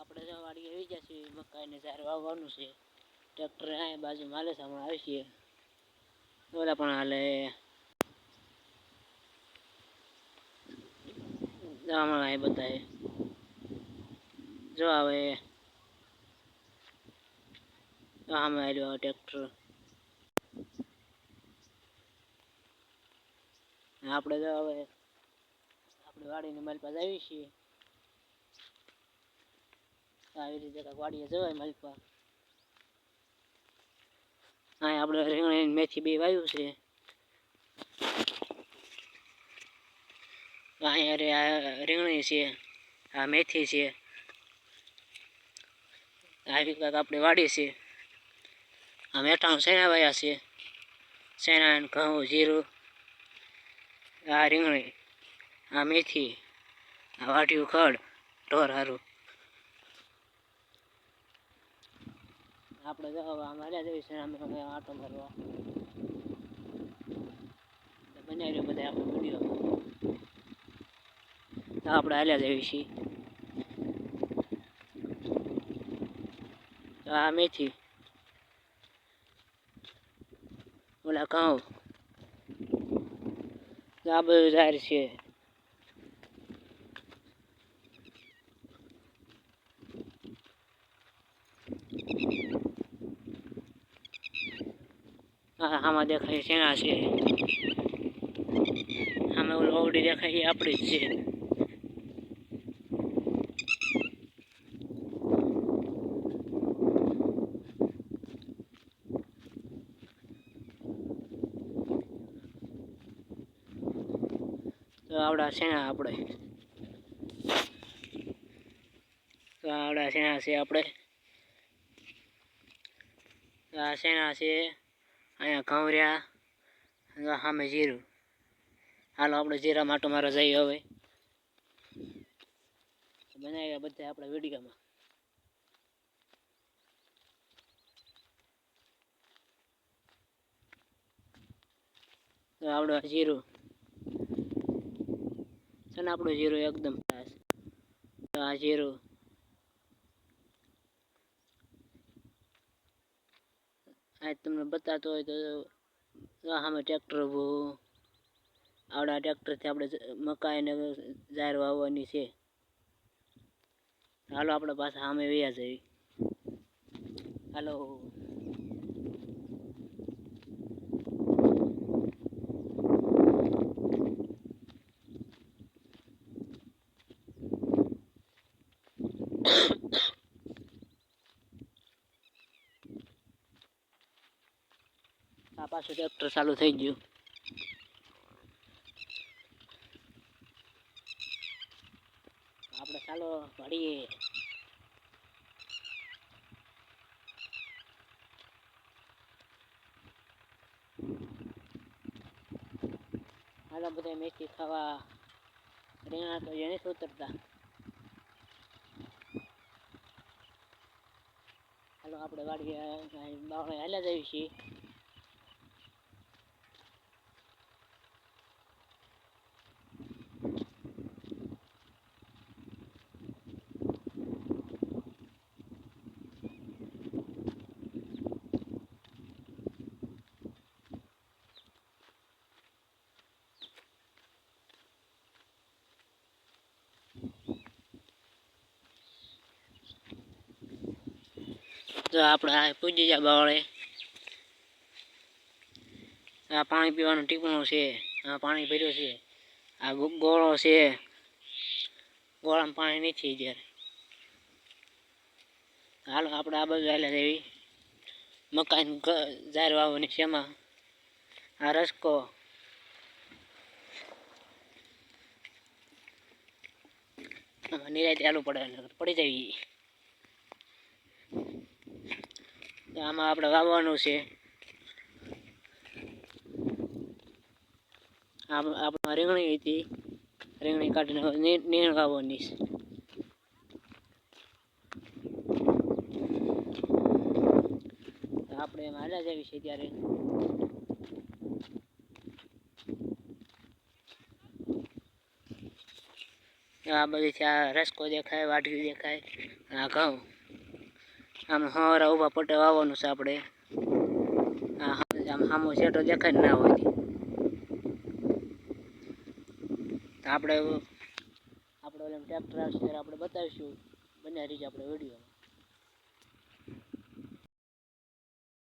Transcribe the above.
આપણે જો વાડી આવી ગયા છીએ, મકાઈને ઝાર વાવવાનું છે. ટ્રેક્ટર અહીંયા બાજુમાં હાલે છે, હમણાં આવી છીએ. ઓલા પણ હાલે હમણાં અહીં બધાએ જો હવે આમે આવ્યો ટ્રેક્ટર. આપણે જો હવે આપણી વાડીની માલ પાસે આવી છીએ. આવી રીતે વાડીએ જવાય માલપા. અહીં આપણે રીંગણી મેથી બે વાવ્યું છે. અહીંયા રીંગણી છે, આ મેથી છે. આવી કાંક આપણી વાડી છે. આ મેઠાણું શેણા વાયા છે, શેણા ઘઉં જીરું. આ રીંગણી, આ મેથી, આ વાટ્યું ખડ ઢોર હારું. આપણે આમ હાલ્યા જઈએ છીએ, અમે આટો મારવા બનાવી રહ્યો બધા આપણે વિડીયો. આપણે હાલ્યા જઈએ છીએ. આ મેથી, ઓલા ઘઉં, આ બધું ઝાર છે. આમાં દેખાય શેણા છે, આમે ઓલું ઓવડી દેખાય એ આપણી જ છે. તો આવડા શેણા આપણે, તો આવડા શેણા છે આપણે. આ શેણા છે, અહીંયા ઘઉં રહ્યા, સામે જીરું. હાલો આપણે જીરા માટો મારવા જઈએ હવે. બનાવ્યા બધા આપણા વિડીયોમાં. તો આવડું જીરું છે ને, આપણું જીરું એકદમ ખાસ. તો આ જીરું, આ તમને બતાતો હોય તો સામે ટ્રેક્ટર ઊભું. આવડા ટ્રેક્ટરથી આપણે મકાઈને ઝાર વાવવાની છે. હાલો આપણે પાછા સામે વયા જઈએ. હાલો આ પાછું ટ્રેક્ટર ચાલુ થઈ ગયું. આપણે ચાલો વાડીએ. હાલો બધા મેથી ખાવા. રીંગણા તો એને ઉતરતા. હાલો આપણે વાડીએ બાવળે હાલ્યા જઈએ છીએ. તો આપણે આ પૂજી જા બાવળે. આ પાણી પીવાનું ટીપણું છે, આ પાણી ભર્યું છે. આ ગોળો છે, ગોળામાં પાણી નથી જ્યારે. હાલો આપણે આ બાજુ હાલ્યા જઈએ. મકાઈ ઝાર વાવવાની છે. એમાં આ રસકો, આમાં નિરાયતે આલુ પડી જાય. આમાં આપણે વાવવાનું છે. આપણે રીંગણી હતી, રીંગણી કાઢીને નીણ વાવવાની છે. આપણે એમાં હાલ્યા જઈએ છીએ ત્યારે. આ બધીથી આ રસકો દેખાય, વાઢી દેખાય, આ ઘઉં. આમ હવારા ઊભા પટે વાવવાનું છે આપણે. આમ સામો શેઠો દેખાય ને ના હોય તો આપણે ઓલે ટ્રેક્ટર આવશે ત્યારે આપણે બતાવીશું. બન્યા રહીશું આપણે વિડીયોમાં.